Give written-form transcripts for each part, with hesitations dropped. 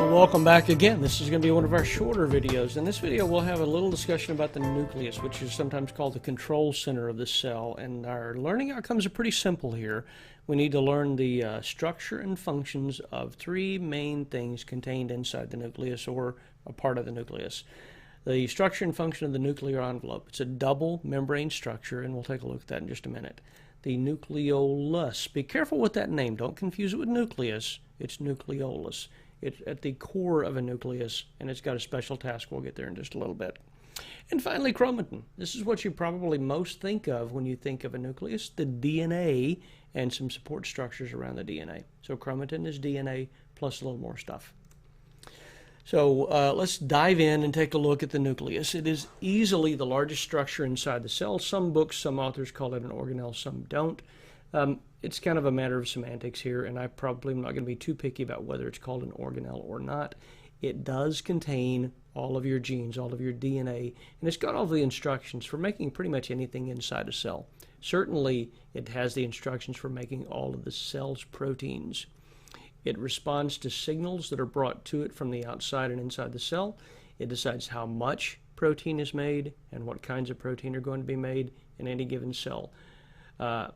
Well, welcome back again. This is going to be one of our shorter videos. In this video, we'll have a little discussion about the nucleus, which is sometimes called the control center of the cell. And our learning outcomes are pretty simple here. We need to learn the structure and functions of three main things contained inside the nucleus or a part of the nucleus. The structure and function of the nuclear envelope. It's a double membrane structure, and we'll take a look at that in just a minute. The nucleolus. Be careful with that name. Don't confuse it with nucleus. It's nucleolus. It's at the core of a nucleus, and it's got a special task. We'll get there in just a little bit. And finally, chromatin. This is what you probably most think of when you think of a nucleus, the DNA and some support structures around the DNA. So chromatin is DNA plus a little more stuff. So let's dive in and take a look at the nucleus. It is easily the largest structure inside the cell. Some books, some authors call it an organelle, some don't. It's kind of a matter of semantics here, and I probably am not going to be too picky about whether it's called an organelle or not. It does contain all of your genes, all of your DNA, and it's got all the instructions for making pretty much anything inside a cell. Certainly, it has the instructions for making all of the cell's proteins. It responds to signals that are brought to it from the outside and inside the cell. It decides how much protein is made and what kinds of protein are going to be made in any given cell.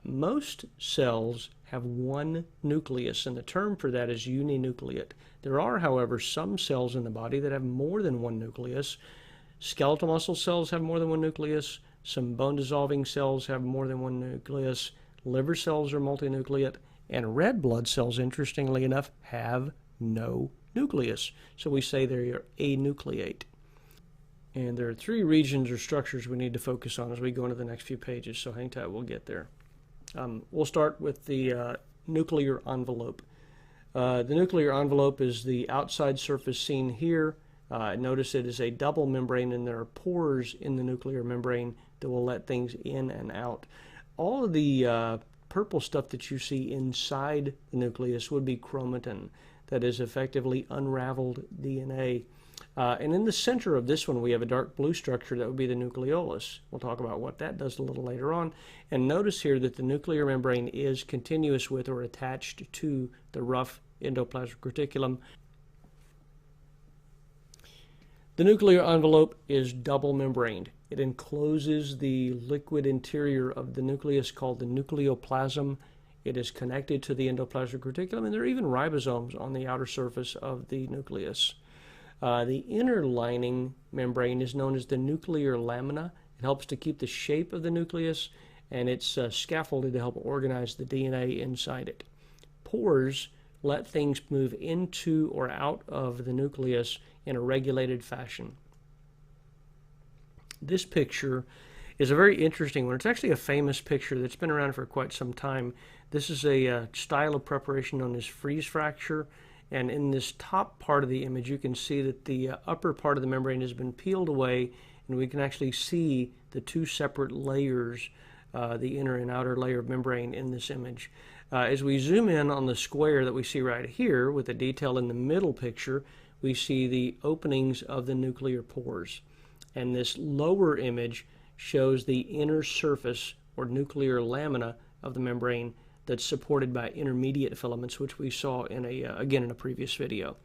Most cells have one nucleus, and the term for that is uninucleate. There are, however, some cells in the body that have more than one nucleus. Skeletal muscle cells have more than one nucleus. Some bone-dissolving cells have more than one nucleus. Liver cells are multinucleate. And red blood cells, interestingly enough, have no nucleus. So we say they are anucleate. And there are three regions or structures we need to focus on as we go into the next few pages, so hang tight, we'll get there. We'll start with the nuclear envelope. The nuclear envelope is the outside surface seen here. Notice it is a double membrane, and there are pores in the nuclear membrane that will let things in and out. All of the purple stuff that you see inside the nucleus would be chromatin, that is effectively unraveled DNA. And in the center of this one, we have a dark blue structure that would be the nucleolus. We'll talk about what that does a little later on. And notice here that the nuclear membrane is continuous with or attached to the rough endoplasmic reticulum. The nuclear envelope is double membraned. It encloses the liquid interior of the nucleus called the nucleoplasm. It is connected to the endoplasmic reticulum, and there are even ribosomes on the outer surface of the nucleus. The inner lining membrane is known as the nuclear lamina. It helps to keep the shape of the nucleus, and it's scaffolded to help organize the DNA inside it. Pores let things move into or out of the nucleus in a regulated fashion. This picture is a very interesting one. It's actually a famous picture that's been around for quite some time. This is a style of preparation known as freeze fracture. And in this top part of the image, you can see that the upper part of the membrane has been peeled away, and we can actually see the two separate layers, the inner and outer layer of membrane in this image. As we zoom in on the square that we see right here, with the detail in the middle picture, we see the openings of the nuclear pores. And this lower image shows the inner surface, or nuclear lamina, of the membrane that's supported by intermediate filaments, which we saw in again in a previous video.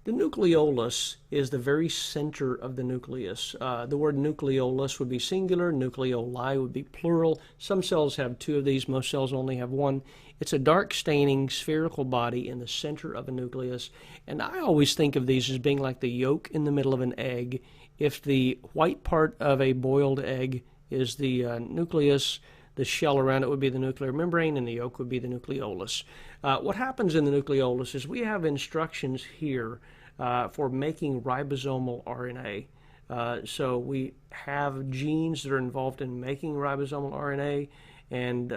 The nucleolus is the very center of the nucleus. The word nucleolus would be singular, nucleoli would be plural. Some cells have two of these, most cells only have one. It's a dark staining spherical body in the center of a nucleus, and I always think of these as being like the yolk in the middle of an egg. If the white part of a boiled egg is the nucleus, the shell around it would be the nuclear membrane, and the yolk would be the nucleolus. What happens in the nucleolus is we have instructions here for making ribosomal RNA. So we have genes that are involved in making ribosomal RNA and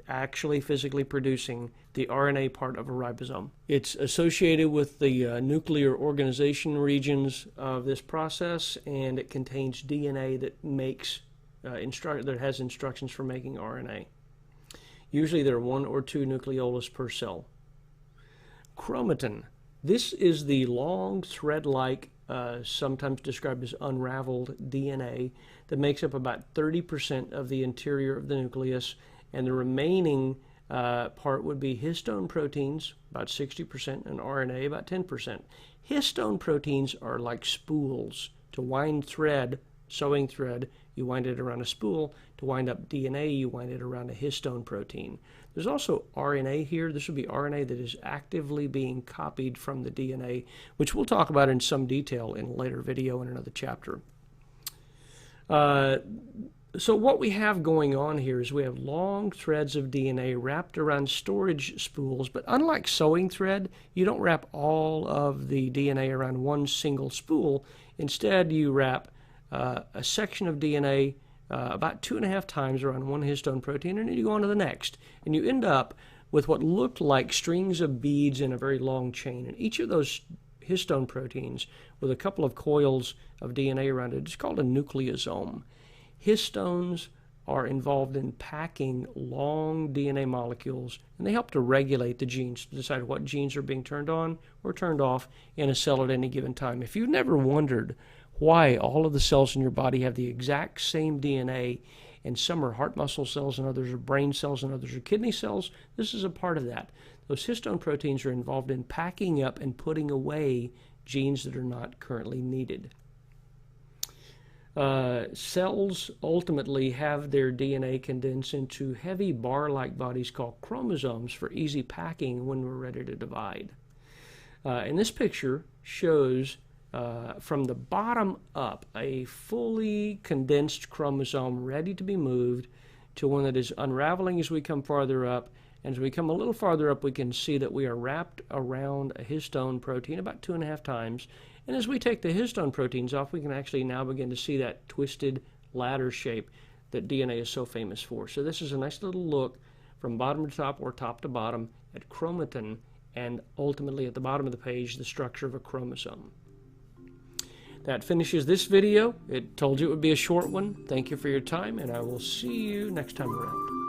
actually physically producing the RNA part of a ribosome. It's associated with the nuclear organization regions of this process, and it contains DNA that makes that has instructions for making RNA. Usually there are one or two nucleolus per cell. Chromatin. This is the long thread-like, sometimes described as unraveled DNA that makes up about 30% of the interior of the nucleus, and the remaining part would be histone proteins, about 60%, and RNA, about 10%. Histone proteins are like spools. To wind thread, sewing thread, you wind it around a spool. To wind up DNA, you wind it around a histone protein. There's also RNA here. This would be RNA that is actively being copied from the DNA, which we'll talk about in some detail in a later video in another chapter. So what we have going on here is we have long threads of DNA wrapped around storage spools, but unlike sewing thread, you don't wrap all of the DNA around one single spool. Instead, you wrap a section of DNA about 2.5 times around one histone protein, and then you go on to the next. And you end up with what looked like strings of beads in a very long chain. And each of those histone proteins with a couple of coils of DNA around it is called a nucleosome. Histones are involved in packing long DNA molecules, and they help to regulate the genes, to decide what genes are being turned on or turned off in a cell at any given time. If you've never wondered why all of the cells in your body have the exact same DNA, and some are heart muscle cells and others are brain cells and others are kidney cells, this is a part of that. Those histone proteins are involved in packing up and putting away genes that are not currently needed. Cells ultimately have their DNA condensed into heavy bar-like bodies called chromosomes for easy packing when we're ready to divide. And this picture shows from the bottom up a fully condensed chromosome ready to be moved to one that is unraveling as we come farther up. And as we come a little farther up, we can see that we are wrapped around a histone protein about 2.5 times. And as we take the histone proteins off, we can actually now begin to see that twisted ladder shape that DNA is so famous for. So this is a nice little look from bottom to top or top to bottom at chromatin, and ultimately at the bottom of the page, the structure of a chromosome. That finishes this video. It told you it would be a short one. Thank you for your time, and I will see you next time around.